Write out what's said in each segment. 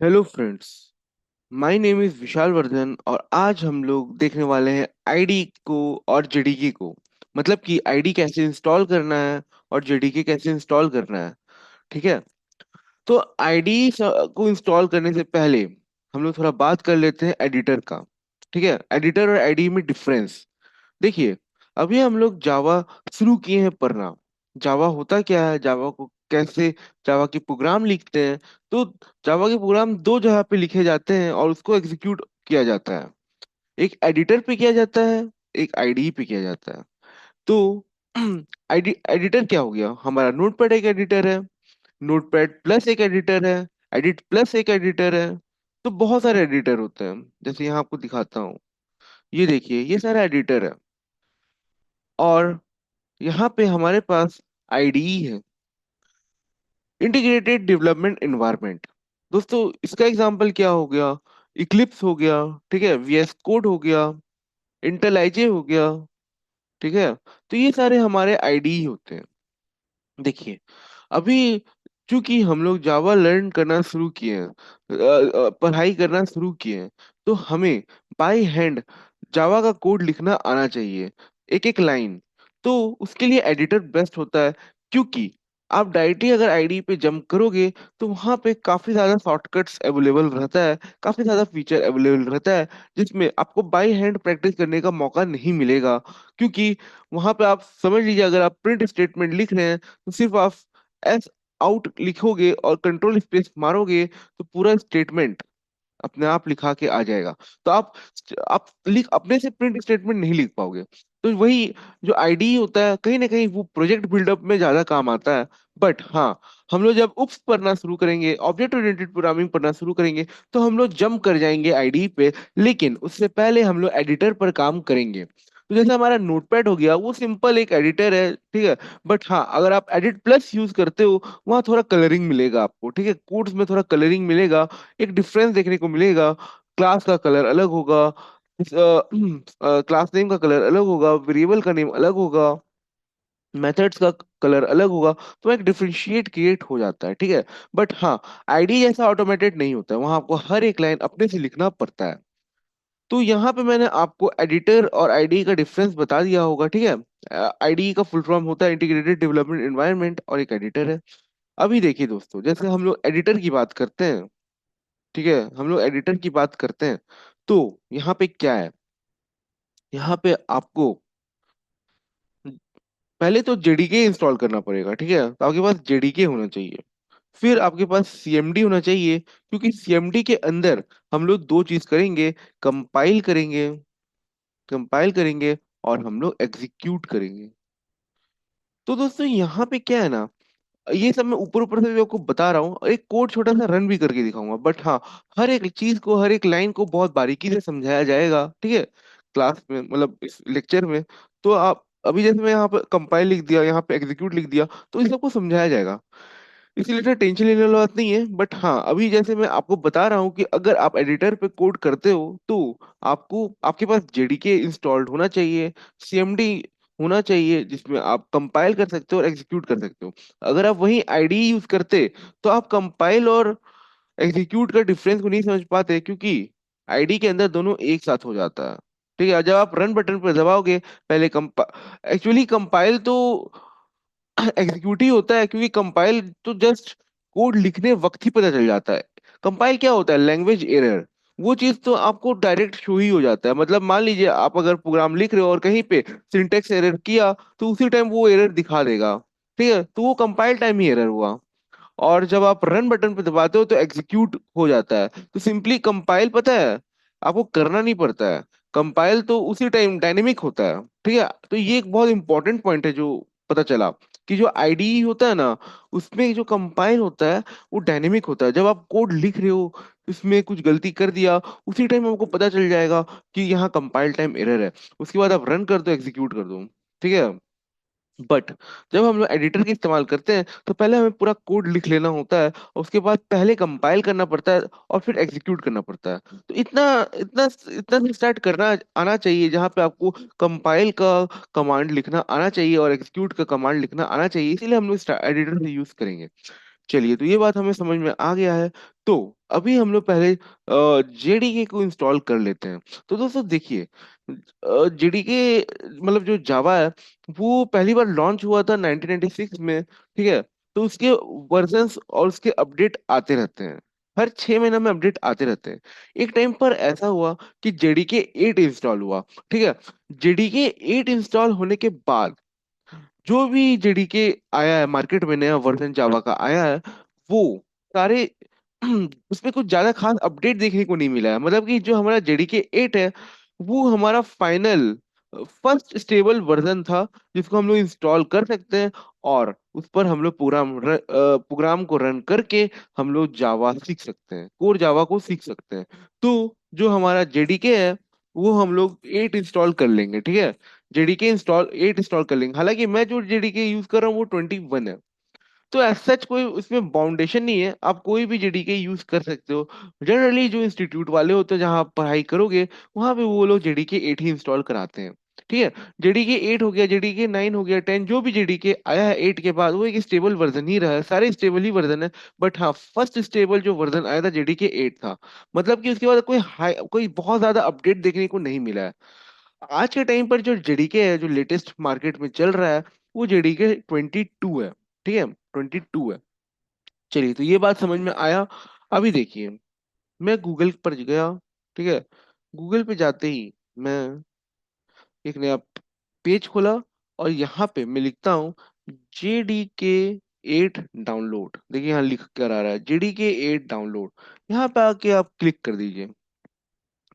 Hello friends. My name is Vishal Vardhan और आज हम लोग देखने वाले हैं आईडी को और जेडीके को। मतलब कि आईडी कैसे इंस्टॉल करना है और जेडीके कैसे इंस्टॉल करना है। ठीक है। तो आईडी को इंस्टॉल करने से पहले हम लोग थोड़ा बात कर लेते हैं एडिटर का। ठीक है, एडिटर और आईडी में डिफरेंस देखिए। अभी हम लोग जावा शुरू किए हैं पढ़ना। जावा होता क्या है, जावा को कैसे जावा के प्रोग्राम लिखते हैं। तो जावा के प्रोग्राम दो जगह पे लिखे जाते हैं और उसको एग्जीक्यूट किया जाता है। एक एडिटर पे किया जाता है, एक आईडी पे किया जाता है। तो आईडी एडिटर क्या हो गया, हमारा नोटपैड एक एडिटर है, नोटपैड प्लस एक एडिटर है, एडिट प्लस एक एडिटर है। तो बहुत सारे एडिटर होते हैं, जैसे यहाँ आपको दिखाता हूँ। ये देखिए, ये सारा एडिटर है। और यहाँ पे हमारे पास आईडीई है, इंटीग्रेटेड डेवलपमेंट एनवायरनमेंट। दोस्तों इसका एग्जांपल क्या हो गया, इक्लिप्स हो गया, ठीक है, वीएस कोड हो गया, इंटेलाइजे हो गया। ठीक है। तो ये सारे हमारे आईडीई होते हैं। देखिए, अभी चूंकि हम लोग जावा लर्न करना शुरू किए हैं, पढ़ाई करना शुरू किए हैं, तो हमें बाय हैंड जावा का कोड लिखना आना चाहिए, एक एक लाइन। तो उसके लिए एडिटर बेस्ट होता है, क्योंकि आप डायरेक्टली अगर आईडी पे जंप करोगे तो वहां पे काफी ज्यादा शॉर्टकट्स अवेलेबल रहता है, काफी ज्यादा फीचर अवेलेबल रहता है, जिसमें आपको बाय हैंड प्रैक्टिस करने का मौका नहीं मिलेगा। क्योंकि वहां पे आप समझ लीजिए, अगर आप प्रिंट स्टेटमेंट लिख रहे हैं तो सिर्फ आप एस आउट लिखोगे और कंट्रोल स्पेस मारोगे तो पूरा स्टेटमेंट अपने आप लिखा के आ जाएगा। तो आप लिख अपने से प्रिंट स्टेटमेंट नहीं लिख पाओगे। तो वही जो आईडी होता है, कहीं ना कहीं वो प्रोजेक्ट बिल्डअप में ज्यादा काम आता है। बट हाँ, हम लोग जब उप्स पढ़ना शुरू करेंगे, ऑब्जेक्ट ओरिएंटेड प्रोग्रामिंग पढ़ना शुरू करेंगे, तो हम लोग जंप कर जाएंगे आईडी पे। लेकिन उससे पहले हम लोग एडिटर पर काम करेंगे। तो जैसे हमारा नोटपैड हो गया, वो सिंपल एक एडिटर है, ठीक है। बट हाँ, अगर आप एडिट प्लस यूज करते हो, वहाँ थोड़ा कलरिंग मिलेगा आपको, ठीक है, कोड्स में थोड़ा कलरिंग मिलेगा, एक डिफरेंस देखने को मिलेगा। क्लास का कलर अलग होगा, क्लास नेम का कलर अलग होगा, वेरिएबल का नेम अलग होगा, मेथड्स का कलर अलग होगा। तो एक डिफरेंशिएट क्रिएट हो जाता है, ठीक है। बट हाँ, आईडी जैसा ऑटोमेटेड नहीं होता है, वहां आपको हर एक लाइन अपने से लिखना पड़ता है। तो यहाँ पे मैंने आपको एडिटर और आईडी का डिफरेंस बता दिया होगा, ठीक है। आईडी का फुल फॉर्म होता है इंटीग्रेटेड डेवलपमेंट एनवायरनमेंट, और एक एडिटर है। अभी देखिए दोस्तों, जैसे हम लोग एडिटर की बात करते हैं, ठीक है, हम लोग एडिटर की बात करते हैं, तो यहाँ पे क्या है, यहाँ पे आपको पहले तो जेडीके इंस्टॉल करना पड़ेगा, ठीक है। तो आपके पास जेडीके होना चाहिए, फिर आपके पास सीएमडी होना चाहिए, क्योंकि सीएमडी के अंदर हम लोग दो चीज करेंगे, कंपाइल करेंगे, कंपाइल करेंगे और हम लोग एग्जीक्यूट करेंगे। तो दोस्तों यहाँ पे क्या है ना, ये सब मैं ऊपर ऊपर से भी आपको बता रहा हूँ, एक कोड छोटा सा रन भी करके दिखाऊंगा। बट हाँ, हर एक चीज को, हर एक लाइन को बहुत बारीकी से समझाया जाएगा, ठीक है, क्लास में, मतलब इस लेक्चर में। तो आप अभी जैसे मैं यहाँ पे कंपाइल लिख दिया, यहाँ पे एग्जीक्यूट लिख दिया, तो इस सबको समझाया जाएगा, इसीलिए इतना टेंशन लेने वाली बात नहीं है। बट हाँ, अभी जैसे मैं आपको बता रहा हूँ कि अगर आप एडिटर पे कोड करते हो, तो आपको आपके पास जेडीके इंस्टॉल्ड होना चाहिए, सीएमडी होना चाहिए, जिसमें आप कंपाइल कर सकते हो और एग्जीक्यूट कर सकते हो। अगर आप वही आईडी यूज करते, तो आप कंपाइल और एग्जीक्यूट का डिफरेंस को नहीं समझ पाते, क्योंकि आईडी के अंदर दोनों एक साथ हो जाता है। ठीक है, जब आप रन बटन पर दबाओगे, पहले एक्चुअली कंपाइल तो एग्जीक्यूटिव होता है, क्योंकि कंपाइल तो जस्ट कोड लिखने वक्त ही पता चल जाता है। कंपाइल क्या होता है, लैंग्वेज एरर, वो चीज तो आपको डायरेक्ट शो ही हो जाता है। मतलब मान लीजिए आप अगर प्रोग्राम लिख रहे हो और कहीं पे सिंटेक्स एरर किया, तो उसी टाइम वो एरर दिखा देगा, ठीक है, तो वो कंपाइल टाइम ही एरर हुआ। और जब आप रन बटन पे दबाते हो तो एग्जीक्यूट हो जाता है। तो सिंपली कंपाइल, पता है, आपको करना नहीं पड़ता है। कंपाइल तो उसी टाइम डायनेमिक होता है, ठीक है। तो ये एक बहुत इंपॉर्टेंट पॉइंट है जो पता चला, कि जो आईडी होता है ना, उसमें जो कंपाइल होता है वो डायनेमिक होता है। जब आप कोड लिख रहे हो, उसमें कुछ गलती कर दिया, उसी टाइम आपको पता चल जाएगा कि यहाँ कंपाइल टाइम एरर है। उसके बाद आप रन कर दो, एग्जीक्यूट कर दो, ठीक है। बट जब हम लोग एडिटर का इस्तेमाल करते हैं, तो पहले हमें पूरा कोड लिख लेना होता है, और उसके बाद पहले कंपाइल करना पड़ता है और फिर एग्जीक्यूट करना पड़ता है। तो इतना इतना इतना से स्टार्ट करना आना चाहिए, जहाँ पे आपको कंपाइल का कमांड लिखना आना चाहिए और एग्जीक्यूट का कमांड लिखना आना चाहिए। इसीलिए हम लोग एडिटर से यूज करेंगे। चलिए, तो ये बात हमें समझ में आ गया है। तो अभी हम लोग पहले जेडीके को इंस्टॉल कर लेते हैं। तो दोस्तों देखिए, जेडीके मतलब जो जावा है, वो पहली बार लॉन्च हुआ था 1996 में, ठीक है। तो उसके वर्जन्स और उसके अपडेट आते रहते हैं, हर 6 महीने में अपडेट आते रहते हैं। एक टाइम पर ऐसा हुआ कि जेडीके 8 इंस्टॉल हुआ, ठीक है। जेडीके 8 इंस्टॉल होने के बाद जो भी जेडीके आया है मार्केट में, नया वर्जन जावा का आया है, वो सारे उसमें कुछ ज्यादा खास अपडेट देखने को नहीं मिला है। मतलब कि जो हमारा जेडीके 8 है, वो हमारा फाइनल फर्स्ट स्टेबल वर्जन था, जिसको हम लोग इंस्टॉल कर सकते हैं, और उस पर हम लोग प्रोग्राम को रन करके हम लोग जावा सीख सकते हैं, कोर जावा को सीख सकते हैं। तो जो हमारा जेडीके है, वो हम लोग 8 इंस्टॉल कर लेंगे, ठीक है। जेडीके इंस्टॉल 8 इंस्टॉल कर लेंगे। हालांकि मैं जो जेडीके यूज कर रहा हूँ वो 21 है। तो एज सच कोई उसमें बाउंडेशन नहीं है, आप कोई भी जेडीके यूज कर सकते हो। जनरली जो इंस्टीट्यूट वाले होते हैं जहाँ आप पढ़ाई करोगे, वहां पे वो लोग जेडीके 8 ही इंस्टॉल कराते हैं, ठीक है। जेडीके 8 हो गया, जेडीके 9 हो गया, 10, जो भी जेडीके आया है 8 के बाद, वो एक स्टेबल वर्जन ही रहा है, सारे स्टेबल ही वर्जन है। बट हाँ, फर्स्ट स्टेबल जो वर्जन आया था जेडीके 8 था। मतलब कि उसके बाद कोई बहुत ज्यादा अपडेट देखने को नहीं मिला है। आज के टाइम पर जो जेडीके है, जो लेटेस्ट मार्केट में चल रहा है, वो जेडीके 22 है, ठीक है, 22 है। चलिए, तो ये बात समझ में आया। अभी देखिए, मैं गूगल पर गया, ठीक है। गूगल पे जाते ही मैं एक नया पेज खोला, और यहाँ पे मैं लिखता हूँ JDK 8 डाउनलोड। देखिए यहाँ लिख कर आ रहा है JDK 8 डाउनलोड। यहाँ पे आके आप क्लिक कर दीजिए।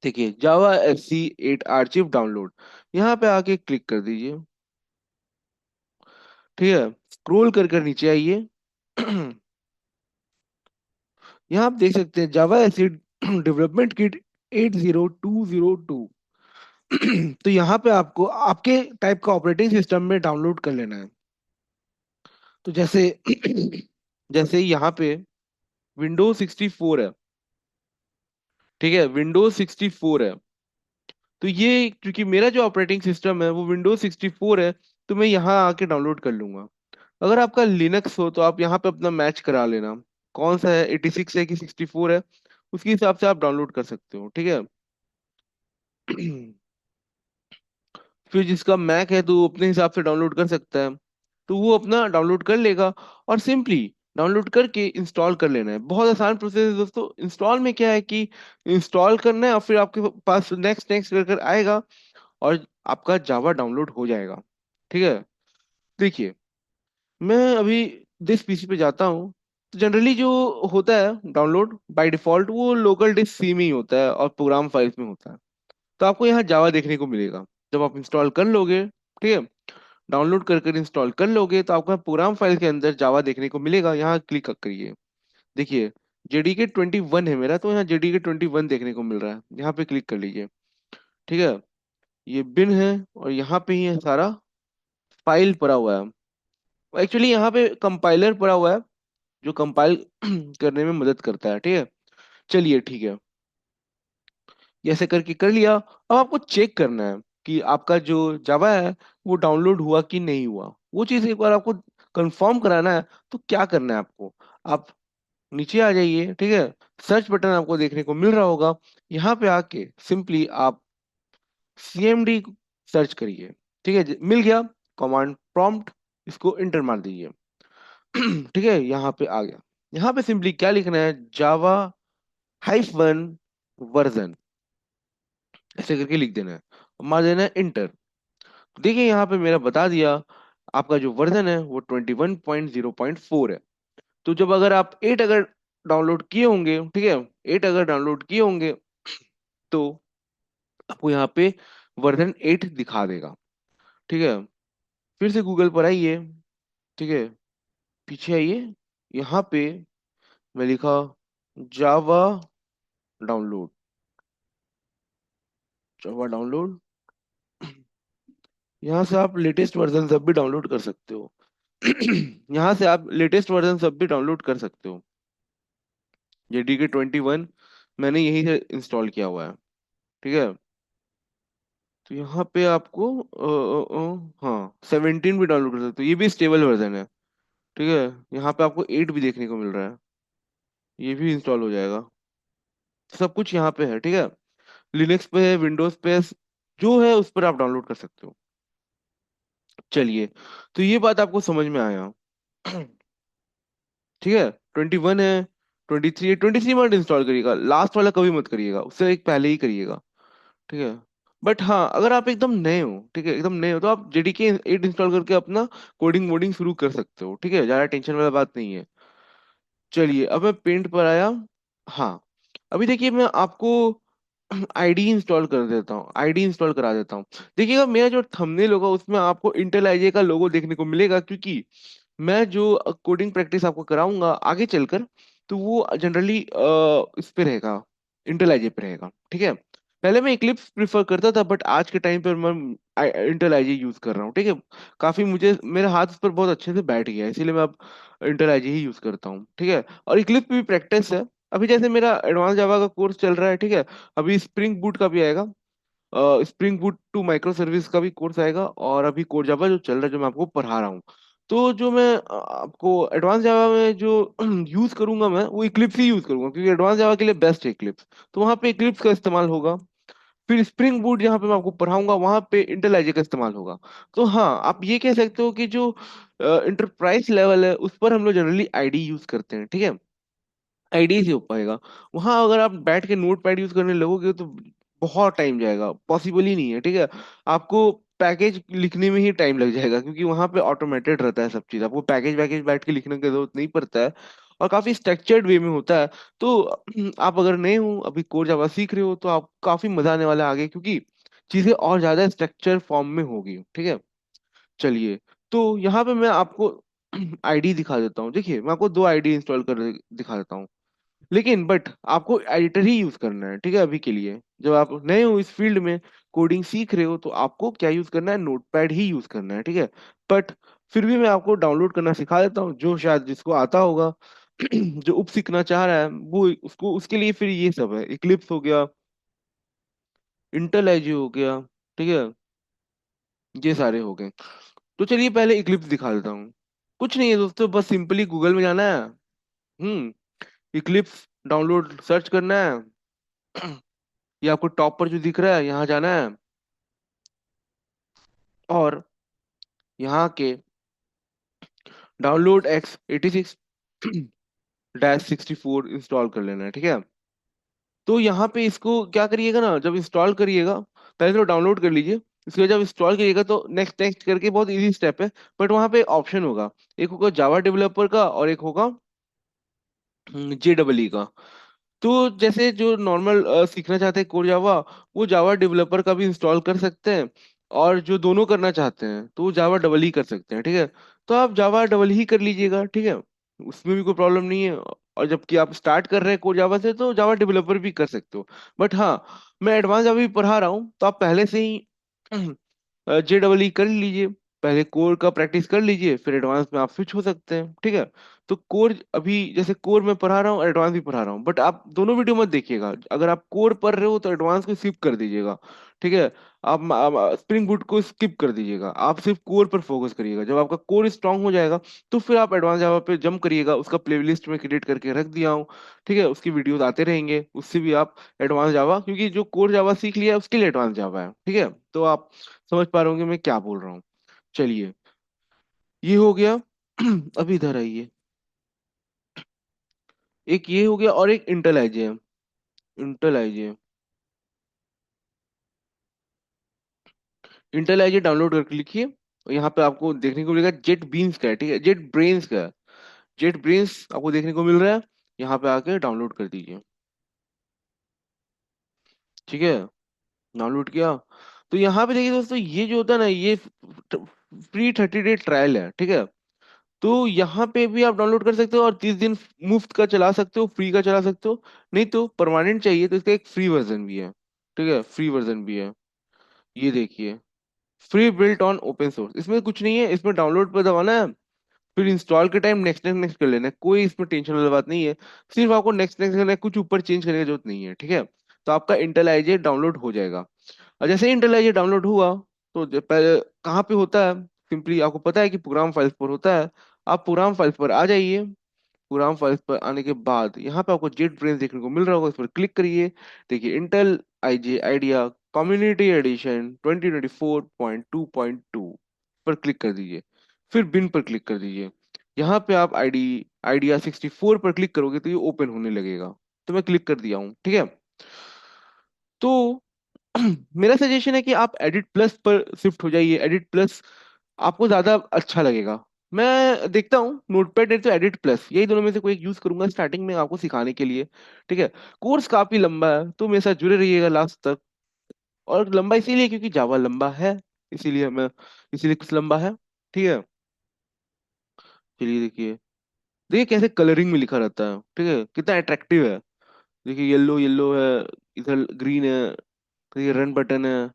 देखिए जावा SC 8 आर्चिव डाउनलोड, यहाँ पे आके क्लिक कर दीजिए, ठीक है। स्क्रॉल कर नीचे आइए। यहाँ आप देख सकते हैं जावा एसिड डेवलपमेंट किट 80202। तो यहाँ पे आपको आपके टाइप का ऑपरेटिंग सिस्टम में डाउनलोड कर लेना है। तो जैसे जैसे यहाँ पे Windows 64 है, ठीक है, Windows 64 है। तो ये क्योंकि मेरा जो ऑपरेटिंग सिस्टम है वो Windows 64 है, तो मैं यहाँ आके डाउनलोड कर लूंगा। अगर आपका लिनक्स हो तो आप यहाँ पे अपना मैच करा लेना, कौन सा है, 86 है कि 64 है, उसके हिसाब से आप डाउनलोड कर सकते हो, ठीक है। फिर जिसका मैक है तो वो अपने हिसाब से डाउनलोड कर सकता है, तो वो अपना डाउनलोड कर लेगा। और सिंपली डाउनलोड करके इंस्टॉल कर लेना है। बहुत आसान प्रोसेस है दोस्तों। इंस्टॉल में क्या है कि इंस्टॉल करना है, और फिर आपके पास नेक्स्ट नेक्स्ट कर कर आएगा, और आपका जावा डाउनलोड हो जाएगा, ठीक है। देखिए, मैं अभी डिस्क पीसी पे जाता हूँ। तो जनरली जो होता है डाउनलोड बाय डिफॉल्ट, वो लोकल डिस्क सी में ही होता है और प्रोग्राम फाइल्स में होता है। तो आपको यहाँ जावा देखने को मिलेगा। जब आप इंस्टॉल कर लोगे, ठीक है, डाउनलोड कर कर इंस्टॉल कर लोगे, तो आपको प्रोग्राम फाइल के अंदर जावा देखने को मिलेगा। यहाँ क्लिक करिए। देखिए JDK 21 है मेरा, तो यहाँ JDK 21 देखने को मिल रहा है, यहाँ पे क्लिक कर लीजिए, ठीक है। ये बिन है, और यहाँ पे ही है सारा फाइल पड़ा हुआ है। एक्चुअली यहाँ पे कंपाइलर पड़ा हुआ है, जो कंपाइल करने में मदद करता है, ठीक है। चलिए ठीक है, ये ऐसे करके कर लिया। अब आपको चेक करना है कि आपका जो जावा है वो डाउनलोड हुआ कि नहीं हुआ। वो चीज़ एक बार आपको कंफर्म कराना है। तो क्या करना है आपको, आप नीचे आ जाइए, ठीक है। सर्च बटन आपको देखने को मिल रहा होगा। यहाँ पे आके सिंपली आप CMD सर्च करिए, ठीक है। मिल गया, कमांड प्रॉम्प्ट, इसको इंटर मार दीजिए। ठीक है, यहाँ पे आ गया। यहाँ पे सिंपली क्या लिखना है, जावा हाइफन वर्जन, ऐसे करके लिख देना है, मार देना है इंटर। देखिए यहाँ पे मेरा बता दिया, आपका जो वर्जन है वो 21.0.4 है। तो जब अगर आप 8 अगर डाउनलोड किए होंगे, ठीक है, 8 अगर डाउनलोड किए होंगे, तो आपको यहाँ पे वर्जन 8 दिखा देगा, ठीक है। फिर से गूगल पर आइए, ठीक है, पीछे आइए। यहाँ पे मैं लिखा जावा डाउनलोड, जावा डाउनलोड। यहाँ से आप लेटेस्ट वर्जन सब भी डाउनलोड कर सकते हो। यहाँ से आप लेटेस्ट वर्जन सब भी डाउनलोड कर सकते हो। JDK 21 मैंने यहीं से इंस्टॉल किया हुआ है, ठीक है। तो यहाँ पे आपको हाँ 17 भी डाउनलोड कर सकते हो, ये भी स्टेबल वर्जन है, ठीक है, यहाँ पे आपको 8 भी देखने को मिल रहा है, ये भी इंस्टॉल हो जाएगा। सब कुछ यहाँ पे है, ठीक है। लिनक्स पे है, विंडोज पे है, जो है उस पर आप डाउनलोड कर सकते हो। चलिए, तो ये बात आपको समझ में आया। ठीक है, 21 है, 23 है, 23 मत इंस्टॉल करिएगा, लास्ट वाला कभी मत करिएगा, उससे एक पहले ही करिएगा। ठीक है। बट हाँ, अगर आप एकदम नए हो, ठीक है, एकदम नए हो, तो आप जेडीके 8 इंस्टॉल करके अपना कोडिंग वोडिंग शुरू कर सकते हो, ठीक है, ज्यादा टेंशन वाला बात नहीं है। चलिए, अब मैं पेंट पर आया। हाँ, अभी देखिए मैं आपको आईडी इंस्टॉल कर देता हूँ, आईडी इंस्टॉल करा देता हूँ। देखिएगा मेरा जो थंबनेल होगा उसमें आपको इंटेल आईजे का लोगो देखने को मिलेगा, क्योंकि मैं जो कोडिंग प्रैक्टिस आपको कराऊंगा आगे चलकर, तो वो जनरली इस पे रहेगा, इंटेल आईजे पे रहेगा, ठीक है। पहले मैं इक्लिप्स प्रिफर करता था, बट आज के टाइम पर मैं इंटेल आईजे यूज कर रहा हूँ, ठीक है। काफी मुझे मेरा हाथ उस पर बहुत अच्छे से बैठ गया है, इसीलिए मैं अब इंटेल आईजे ही यूज करता हूँ, ठीक है। और इक्लिप्स भी प्रैक्टिस है। अभी जैसे मेरा एडवांस जावा का कोर्स चल रहा है, ठीक है। अभी स्प्रिंग बूट का भी आएगा, spring boot to micro service का भी कोर्स आएगा, और अभी कोर जावा जो चल रहा है, जो मैं आपको पढ़ा रहा हूँ। तो जो मैं आपको एडवांस जावा में जो यूज करूंगा, मैं वो इक्लिप्स ही यूज करूंगा, क्योंकि एडवांस जावा के लिए बेस्ट है इक्लिप्स। तो वहाँ पे इक्लिप्स का इस्तेमाल होगा। फिर स्प्रिंग बूट जहाँ पे मैं आपको पढ़ाऊंगा, वहाँ पे इंटेल आईजे का इस्तेमाल होगा। तो हाँ, आप ये कह सकते हो कि जो इंटरप्राइज लेवल है उस पर हम लोग जनरली आईडी यूज करते हैं, ठीक है। आईडी से हो पाएगा। वहां अगर आप बैठ के नोट पैड यूज करने लगोगे तो बहुत टाइम जाएगा, पॉसिबल ही नहीं है, ठीक है। आपको पैकेज लिखने में ही टाइम लग जाएगा, क्योंकि वहां पे ऑटोमेटेड रहता है सब चीज, आपको पैकेज वैकेज बैठ के लिखने की जरूरत नहीं पड़ता है, और काफी स्ट्रक्चर्ड वे में होता है। तो आप अगर नए हो, अभी कोर जावा सीख रहे हो, तो आप काफी मजा आने वाला है आगे, क्योंकि चीजें और ज्यादा स्ट्रक्चर फॉर्म में होगी, ठीक है। चलिए, तो यहाँ पे मैं आपको आईडी दिखा देता हूँ। देखिए, मैं आपको दो आईडी इंस्टॉल कर दिखा देता हूँ, लेकिन बट आपको एडिटर ही यूज करना है, ठीक है। अभी के लिए जब आप नए हो इस फील्ड में, कोडिंग सीख रहे हो, तो आपको क्या यूज करना है, नोटपैड ही यूज करना है, ठीक है। बट फिर भी मैं आपको डाउनलोड करना सिखा देता हूँ, जो शायद जिसको आता होगा जो उप सीखना चाह रहा है, वो उसको उसके लिए फिर ये सब है, इक्लिप्स हो गया, इंटेल आईजी हो गया, ठीक है, ये सारे हो गए। तो चलिए पहले इक्लिप्स दिखा देता हूँ। कुछ नहीं है दोस्तों, बस सिंपली गूगल में जाना है। इक्लिप्स डाउनलोड सर्च करना है। ये आपको टॉप पर जो दिख रहा है, यहाँ जाना है, और यहाँ के डाउनलोड x86 -64 इंस्टॉल कर लेना है, ठीक है। तो यहाँ पे इसको क्या करिएगा ना, जब इंस्टॉल करिएगा, पहले तो डाउनलोड कर लीजिए। इसके बाद जब इंस्टॉल करिएगा तो नेक्स्ट नेक्स्ट करके बहुत इजी स्टेप है। बट वहाँ पे ऑप्शन होगा, एक होगा जावा डेवलपर का, और एक होगा JEE का। तो जैसे जो नॉर्मल सीखना चाहते हैं कोर जावा, वो जावा डेवलपर का भी इंस्टॉल कर सकते हैं, और जो दोनों करना चाहते हैं तो वो जावा डबल ही कर सकते हैं, ठीक है। तो आप जावा डबल ही कर लीजिएगा, ठीक है, उसमें भी कोई प्रॉब्लम नहीं है। और जबकि आप स्टार्ट कर रहे हैं कोर जावा से, तो जावा डेवलपर भी कर सकते हो। बट हाँ, मैं एडवांस जावा भी पढ़ा रहा हूँ, तो आप पहले से ही JEE कर लीजिए, पहले कोर का प्रैक्टिस कर लीजिए, फिर एडवांस में आप स्विच हो सकते हैं, ठीक है। तो कोर अभी जैसे कोर में पढ़ा रहा हूँ, एडवांस भी पढ़ा रहा हूँ, बट आप दोनों वीडियो मत देखिएगा। अगर आप कोर पढ़ रहे हो तो एडवांस को स्किप कर दीजिएगा, ठीक है। आप स्प्रिंग बूट को स्किप कर दीजिएगा, आप सिर्फ कोर पर फोकस करिएगा। जब आपका कोर स्ट्रांग हो जाएगा, तो फिर आप एडवांस जावा पे जंप करिएगा, उसका प्लेलिस्ट में क्रिएट करके रख दिया हूँ, ठीक है। उसकी वीडियोस आते रहेंगे, उससे भी आप एडवांस जावा, क्योंकि जो कोर जावा सीख लिया है उसके लिए एडवांस जावा है, ठीक है। तो आप समझ पा रहे होंगे मैं क्या बोल रहा हूँ। चलिए, ये हो गया। अभी इधर आइए, एक ये हो गया, और एक इंटेल आईजे है। IntelliJ, IntelliJ download करके लिखिए, और यहाँ पे आपको देखने को मिलेगा जेट बीन्स का है, ठीक है, जेट ब्रेन्स का है। जेट ब्रेन्स आपको देखने को मिल रहा है, यहाँ पे आके डाउनलोड कर दीजिए, ठीक है। डाउनलोड किया, तो यहाँ पे देखिए दोस्तों, ये जो होता है ना, ये फ्री 30 डे ट्रायल है, ठीक है। तो यहाँ पे भी आप डाउनलोड कर सकते हो, और 30 दिन मुफ्त का चला सकते हो, फ्री का चला सकते हो। नहीं तो परमानेंट चाहिए तो इसका एक फ्री वर्जन भी है, ठीक है, फ्री वर्जन भी है। ये देखिए, free built on open source, इसमें कुछ नहीं है, इसमें डाउनलोड पर दबाना है, फिर इंस्टॉल के टाइम नेक्स्ट नेक्स्ट नेक्स्ट कर लेना है, कोई इसमें टेंशन वाली बात नहीं है। सिर्फ आपको नेक्स्ट नेक्स्ट करना है, कुछ ऊपर चेंज करने की जरूरत नहीं है, ठीक है। तो आपका इंटेल आईजे डाउनलोड हो जाएगा। और जैसे ही इंटेल आईजे डाउनलोड हुआ, तो पहले कहाँ पे होता है, सिंपली आपको पता है कि प्रोग्राम फाइल्स पर होता है। आप प्रोग्राम फाइल्स पर आ जाइए। प्रोग्राम फाइल्स पर आने के बाद यहाँ पे आपको जेट ब्रेन्स देखने को मिल रहा होगा, इस पर क्लिक करिए। देखिए IntelliJ IDEA community edition 2024.2.2 पर क्लिक कर दीजिए। फिर बिन पर क्लिक कर दीजिए। यहाँ पे आप आइडिया 64 पर क्लिक करोगे तो ये ओपन होने लगेगा। तो मैं क्लिक कर दिया हूँ, ठीक है। तो मेरा सजेशन है कि आप एडिट प्लस पर शिफ्ट हो जाइए। एडिट प्लस आपको ज्यादा अच्छा लगेगा। मैं देखता हूँ नोटपैड नहीं तो एडिट प्लस, यही दोनों में से कोई एक यूज करूंगा स्टार्टिंग में आपको सिखाने के लिए। ठीक है। कोर्स काफी लंबा है तो मेरे साथ जुड़े रहिएगा लास्ट तक। और लंबा इसीलिए क्योंकि जावा लंबा है, इसीलिए मैं, इसीलिए कुछ लंबा है। ठीक है। चलिए देखिए, देखिए कैसे कलरिंग में लिखा रहता है, ठीक है, कितना अट्रैक्टिव है। देखिए येलो येलो है, इधर ग्रीन है, तो ये रन बटन है,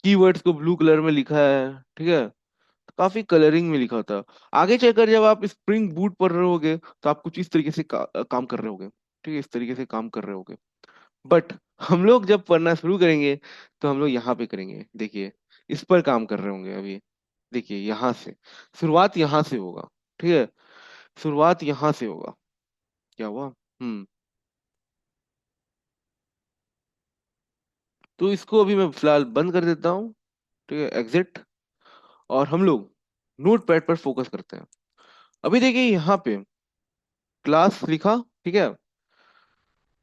कीवर्ड्स को ब्लू कलर में लिखा है। ठीक है। काफी कलरिंग में लिखा था। आगे चलकर जब आप स्प्रिंग बूट पढ़ रहे होगे तो आप कुछ इस तरीके से काम कर रहे होगे। ठीक है, इस तरीके से काम कर रहे होगे। बट हम लोग जब पढ़ना शुरू करेंगे तो हम लोग यहाँ पे करेंगे, देखिए इस पर काम कर रहे होंगे अभी। देखिए यहाँ से शुरुआत, यहाँ से होगा। ठीक है, शुरुआत यहाँ से होगा। क्या हुआ? तो इसको अभी मैं फिलहाल बंद कर देता हूँ। ठीक है, एग्जिट। और हम लोग नोट पैड पर फोकस करते हैं। अभी देखिए यहाँ पे क्लास लिखा। ठीक है।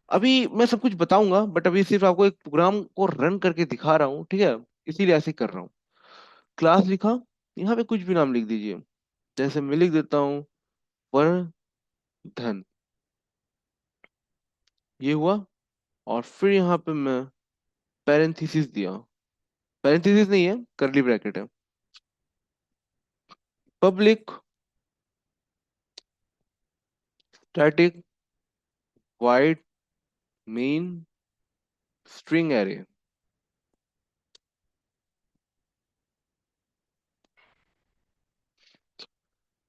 अभी मैं सब कुछ बताऊंगा बट अभी सिर्फ आपको एक प्रोग्राम को रन करके दिखा रहा हूँ, ठीक है, इसीलिए ऐसे कर रहा हूँ। क्लास लिखा, यहाँ पे कुछ भी नाम लिख दीजिए। जैसे मैं लिख देता हूँ वर्धन, ये हुआ। और फिर यहाँ पे मैं पैरेंथेसिस दिया। पैरेंथेसिस नहीं है, करली ब्रैकेट है। Public static wide main string array.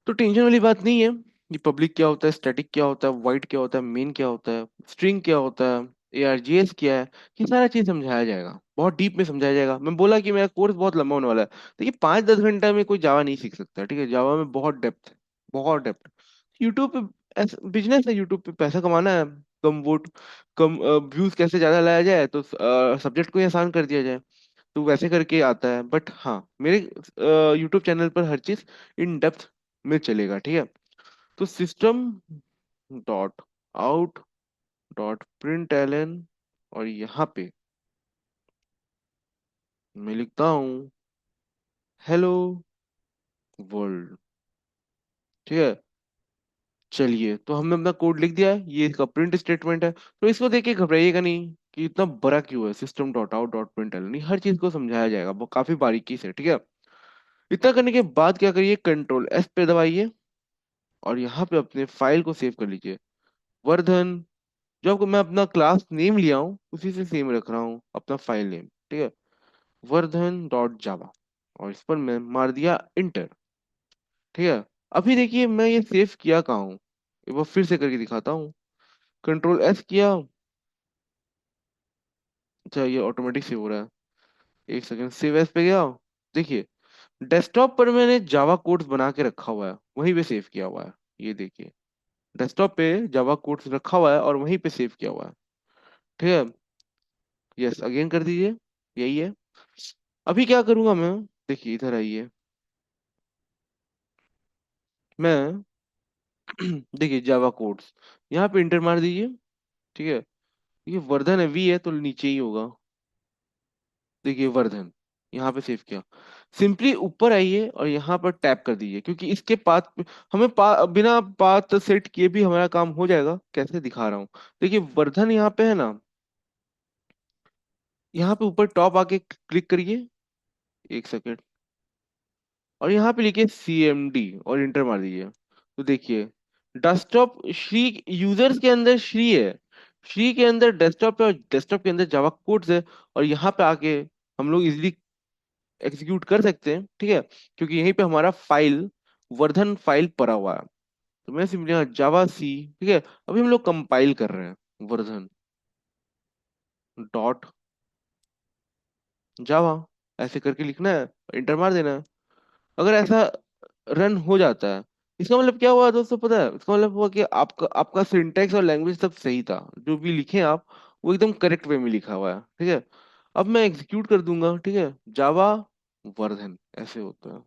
तो टेंशन वाली बात नहीं है। ये पब्लिक क्या होता है, स्टैटिक क्या होता है, वाइड क्या होता है, मेन क्या होता है, स्ट्रिंग क्या होता है, एआरजीएस क्या है, ये सारा चीज समझाया जाएगा, बहुत डीप में समझाया जाएगा। मैं बोला कि मेरा कोर्स बहुत लंबा होने वाला है। देखिए 5-10 घंटा में कोई जावा नहीं सीख सकता, ठीक है, जावा में बहुत डेप्थ है, बहुत डेप्थ। यूट्यूब पे बिजनेस है, यूट्यूब पे पैसा कमाना है। कम वोट, कम व्यूज कैसे ज्यादा लाया जाए तो सब्जेक्ट को ही आसान कर दिया जाए, तो वैसे करके आता है। बट हाँ, मेरे यूट्यूब चैनल पर हर चीज इन डेप्थ में चलेगा, ठीक है। तो system dot out dot print एलन, और यहाँ पे मैं लिखता हूँ हेलो वर्ल्ड। ठीक है। चलिए, तो हमने अपना कोड लिख दिया है, ये इसका प्रिंट स्टेटमेंट है। तो इसको देख के घबराइएगा नहीं कि इतना बड़ा क्यों है। System dot out dot print Elon, हर चीज को समझाया जाएगा वो काफी बारीकी से, ठीक है। इतना करने के बाद क्या करिए, कंट्रोल एस पे दबाइए और यहाँ पे अपने फाइल को सेव कर लीजिए। वर्धन, जो आपको मैं अपना क्लास नेम लिया हूँ उसी से सेम रख रहा हूँ अपना फाइल नेम, ठीक है, वर्धन डॉट जावा। और इस पर मैं मार दिया इंटर। ठीक है। अभी देखिए मैं ये सेव किया कहाँ हूँ, एक बार फिर से करके दिखाता हूँ। कंट्रोल एस किया। अच्छा, ये ऑटोमेटिक सेव हो रहा है। एक सेकंड, सेव एस पे गया। देखिए डेस्कटॉप पर मैंने जावा कोड्स बना के रखा हुआ है, वहीं पे सेव किया हुआ है। ये देखिए डेस्कटॉप पे जावा कोड्स रखा हुआ है और वहीं पे सेव किया हुआ है। ठीक है। यस, अगेन कर दीजिए, यही है। अभी क्या करूंगा मैं, देखिए इधर आइए। मैं देखिए जावा कोड्स, यहाँ पे इंटर मार दीजिए। ठीक है। ये वर्धन है, वी है तो नीचे ही होगा। देखिए वर्धन, यहाँ पे सेव किया। सिंपली ऊपर आइए और यहाँ पर टैप कर दीजिए, क्योंकि इसके पाथ हमें बिना पाथ सेट किए भी हमारा काम हो जाएगा। कैसे दिखा रहा हूँ, देखिए वर्धन यहाँ पे है ना, यहाँ पे ऊपर टॉप आके क्लिक करिए। एक सेकेंड। और यहाँ पे लिखिए CMD और इंटर मार दीजिए। तो देखिए डेस्कटॉप श्री यूजर्स के अंदर श्री है, श्री के अंदर डेस्कटॉप है और डेस्कटॉप के अंदर जावा कोड्स है। और यहाँ पे आके हम लोग इजिली एग्जीक्यूट कर सकते हैं, ठीक है, क्योंकि यहीं पे हमारा फाइल वर्धन फाइल पड़ा हुआ है। तो मैं सिंपली यहाँ जावा सी, ठीक है, अभी हम लोग कंपाइल कर रहे हैं। वर्धन डॉट जावा, ऐसे करके लिखना है, इंटर मार देना है। अगर ऐसा रन हो जाता है इसका मतलब क्या हुआ दोस्तों, पता है? इसका मतलब हुआ कि आपका आपका सिंटेक्स और लैंग्वेज सब सही था, जो भी लिखे आप वो एकदम करेक्ट वे में लिखा हुआ है, ठीक है। अब मैं एग्जीक्यूट कर दूंगा, ठीक है, जावा वर्धन ऐसे होता है,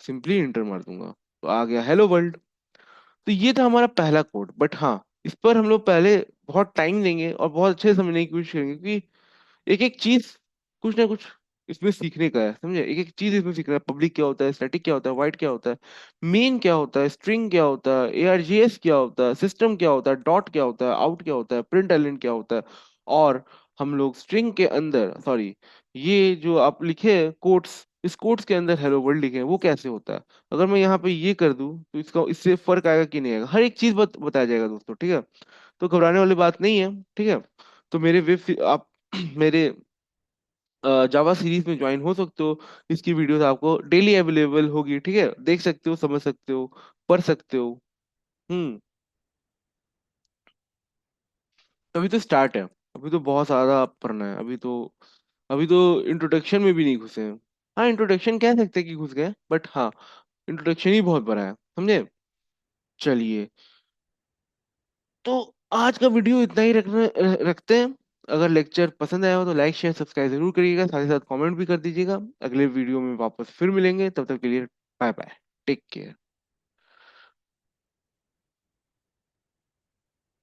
सिंपली इंटर मार दूंगा, तो आ गया हेलो वर्ल्ड। तो ये था हमारा पहला कोड, बट हाँ, इस पर हम लोग पहले बहुत टाइम देंगे और बहुत अच्छे से समझने की कोशिश करेंगे, क्योंकि एक एक चीज कुछ ना कुछ इसमें सीखने का है, समझे? एक एक चीज इसमें सीखना है, पब्लिक क्या होता है, स्टैटिक क्या होता है, वाइड क्या होता है, मेन क्या होता है, स्ट्रिंग क्या होता है, एआरजीएस क्या होता है, सिस्टम क्या होता है, डॉट क्या होता है, आउट क्या होता है, प्रिंट एलिमेंट क्या होता है, और हम लोग स्ट्रिंग के अंदर, सॉरी, ये जो आप लिखे कोट्स, इस कोट्स के अंदर हेलो वर्ल्ड लिखे हैं वो कैसे होता है। अगर मैं यहाँ पे ये कर दूं तो इसका इससे फर्क आएगा कि नहीं आएगा, हर एक चीज बताया जाएगा दोस्तों, ठीक है। तो घबराने वाली बात नहीं है, ठीक है। तो मेरे वेब आप मेरे जावा सीरीज में ज्वाइन हो सकते हो। इसकी वीडियोस आपको डेली अवेलेबल होगी, ठीक है, देख सकते हो, समझ सकते हो, पढ़ सकते हो। हम्म। अभी तो स्टार्ट है, अभी तो बहुत सारा पढ़ना है, अभी तो इंट्रोडक्शन में भी नहीं घुसे हैं। हाँ, इंट्रोडक्शन कह सकते हैं कि घुस गए, बट हाँ, इंट्रोडक्शन ही बहुत बड़ा है, समझे? चलिए, तो आज का वीडियो इतना ही रखते हैं। अगर लेक्चर पसंद आया हो तो लाइक शेयर सब्सक्राइब जरूर करिएगा, साथ ही साथ कमेंट भी कर दीजिएगा। अगले वीडियो में वापस फिर मिलेंगे, तब तक के लिए बाय बाय, टेक केयर।